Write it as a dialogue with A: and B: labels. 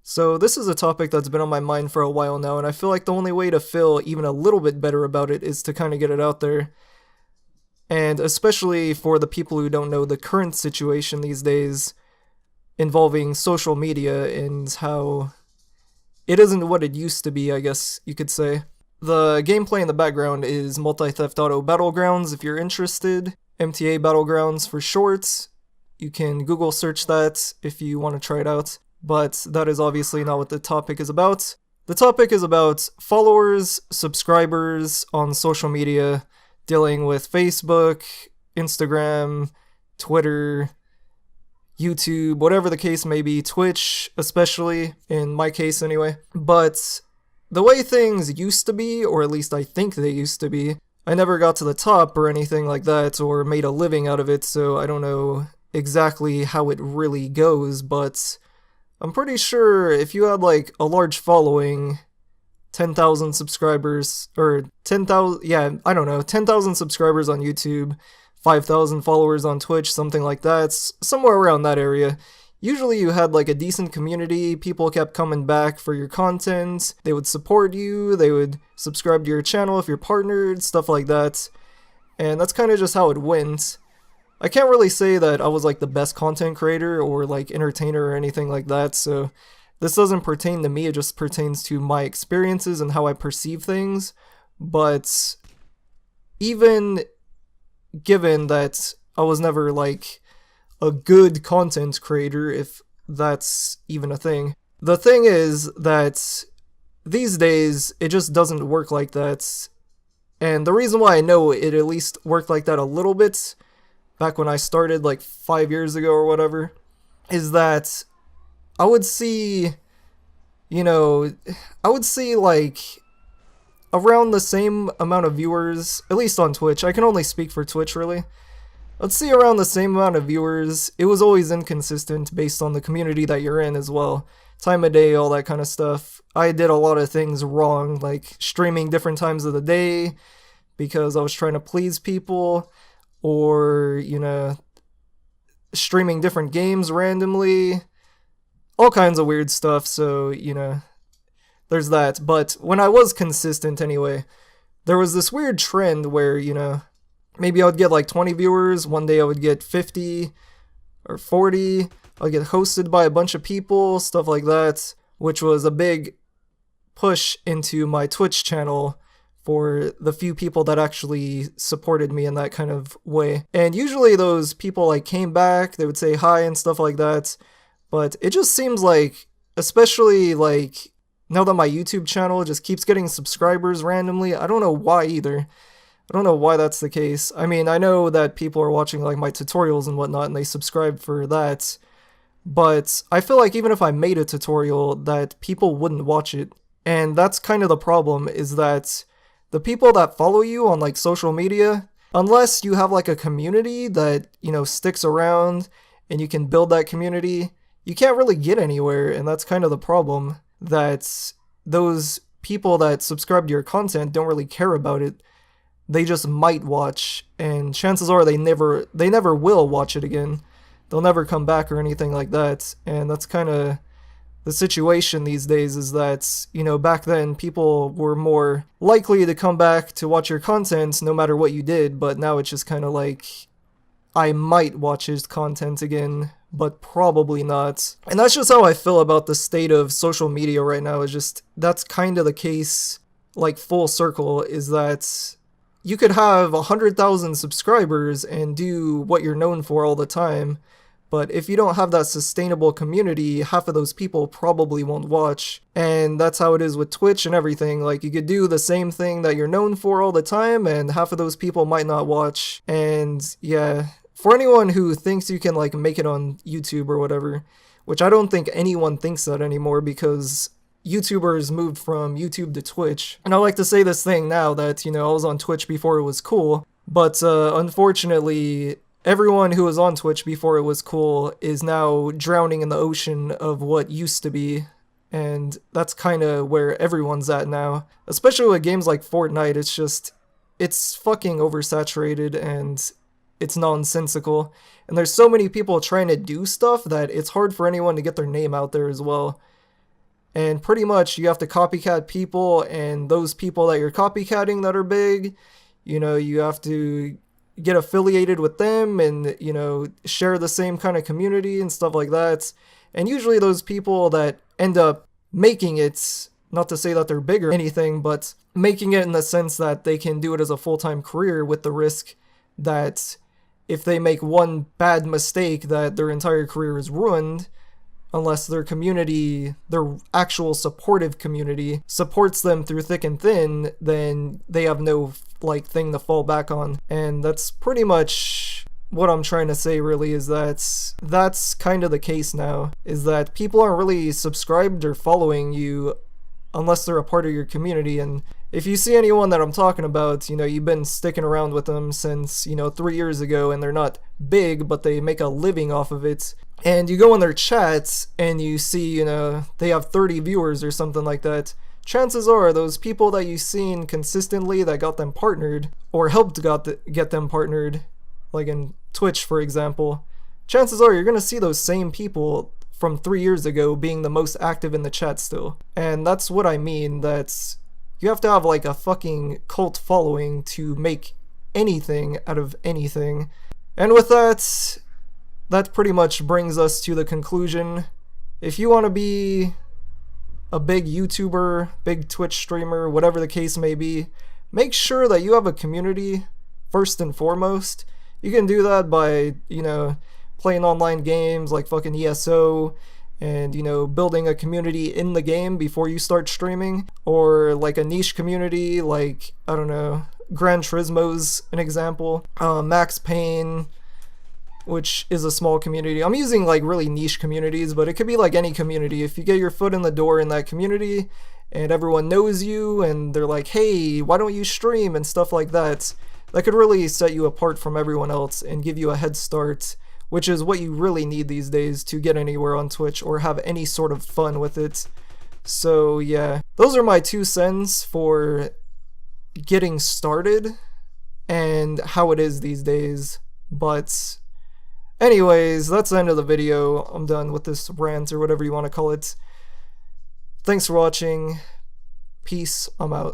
A: So, this is a topic that's been on my mind for a while now, and I feel like the only way to feel even a little bit better about it is to kind of get it out there. And especially for the people who don't know the current situation these days involving social media and how it isn't what it used to be, I guess you could say. The gameplay in the background is Multi Theft Auto Battlegrounds if you're interested. MTA Battlegrounds for short. You can Google search that if you want to try it out. But that is obviously not what the topic is about. The topic is about followers, subscribers on social media, dealing with Facebook, Instagram, Twitter, YouTube, whatever the case may be, Twitch, especially, in my case anyway. But the way things used to be, or at least I think they used to be, I never got to the top or anything like that, or made a living out of it, so I don't know exactly how it really goes, but I'm pretty sure if you had like a large following, 10,000 subscribers, or 10,000, yeah, I don't know, 10,000 subscribers on YouTube, 5,000 followers on Twitch, something like that, somewhere around that area. Usually you had like a decent community, people kept coming back for your content, they would support you, they would subscribe to your channel if you're partnered, stuff like that. And that's kind of just how it went. I can't really say that I was like the best content creator or like entertainer or anything like that, so this doesn't pertain to me, it just pertains to my experiences and how I perceive things. But even given that I was never like a good content creator, if that's even a thing, the thing is that these days it just doesn't work like that. And the reason why I know it at least worked like that a little bit back when I started like 5 years ago or whatever, is that I would see, I would see like around the same amount of viewers, at least on Twitch. I can only speak for Twitch really. I'd see around the same amount of viewers. It was always inconsistent based on the community that you're in as well. Time of day, all that kind of stuff. I did a lot of things wrong, like streaming different times of the day because I was trying to please people, or, streaming different games randomly, all kinds of weird stuff, so, there's that. But when I was consistent anyway, there was this weird trend where, maybe I would get like 20 viewers, one day I would get 50 or 40, I'd get hosted by a bunch of people, stuff like that, which was a big push into my Twitch channel for the few people that actually supported me in that kind of way. And usually those people like came back, they would say hi and stuff like that, but it just seems like, especially like now that my YouTube channel just keeps getting subscribers randomly, I don't know why either. I don't know why that's the case. I mean, I know that people are watching like my tutorials and whatnot and they subscribe for that, but I feel like even if I made a tutorial that people wouldn't watch it. And that's kind of the problem, is that the people that follow you on like social media, unless you have like a community that, sticks around and you can build that community, you can't really get anywhere. And that's kind of the problem, that those people that subscribe to your content don't really care about it. They just might watch, and chances are they never will watch it again. They'll never come back or anything like that. And that's kind of the situation these days, is that, back then people were more likely to come back to watch your content no matter what you did, but now it's just kind of like, I might watch his content again, but probably not. And that's just how I feel about the state of social media right now, is just, that's kind of the case, like full circle, is that you could have 100,000 subscribers and do what you're known for all the time, but if you don't have that sustainable community, half of those people probably won't watch. And that's how it is with Twitch and everything. Like, you could do the same thing that you're known for all the time, and half of those people might not watch. And yeah, for anyone who thinks you can like make it on YouTube or whatever, which I don't think anyone thinks that anymore, because YouTubers moved from YouTube to Twitch. And I like to say this thing now that, I was on Twitch before it was cool, but unfortunately, everyone who was on Twitch before it was cool is now drowning in the ocean of what used to be, and that's kind of where everyone's at now. Especially with games like Fortnite, it's fucking oversaturated and it's nonsensical. And there's so many people trying to do stuff that it's hard for anyone to get their name out there as well. And pretty much you have to copycat people, and those people that you're copycatting that are big, you have to get affiliated with them and, share the same kind of community and stuff like that. And usually those people that end up making it, not to say that they're big or anything, but making it in the sense that they can do it as a full-time career with the risk that if they make one bad mistake that their entire career is ruined, unless their community, their actual supportive community, supports them through thick and thin, then they have no, thing to fall back on. And that's pretty much what I'm trying to say, really, is that that's kind of the case now, is that people aren't really subscribed or following you unless they're a part of your community. And if you see anyone that I'm talking about, you've been sticking around with them since, 3 years ago, and they're not big, but they make a living off of it, and you go in their chats and you see, they have 30 viewers or something like that, chances are those people that you've seen consistently that got them partnered, or helped get them partnered, like in Twitch, for example, chances are you're going to see those same people from 3 years ago being the most active in the chat still. And that's what I mean, that you have to have a fucking cult following to make anything out of anything. And with that, that pretty much brings us to the conclusion. If you want to be a big YouTuber, big Twitch streamer, whatever the case may be, make sure that you have a community first and foremost. You can do that by, playing online games like fucking ESO, and, building a community in the game before you start streaming, or a niche community like, I don't know, Gran Turismo's an example, Max Payne, which is a small community. I'm using really niche communities, but it could be any community. If you get your foot in the door in that community and everyone knows you and they're like, hey, why don't you stream and stuff like that, that could really set you apart from everyone else and give you a head start, which is what you really need these days to get anywhere on Twitch or have any sort of fun with it. So yeah, those are my 2 cents for getting started and how it is these days. But anyways, that's the end of the video. I'm done with this rant or whatever you want to call it. Thanks for watching. Peace. I'm out.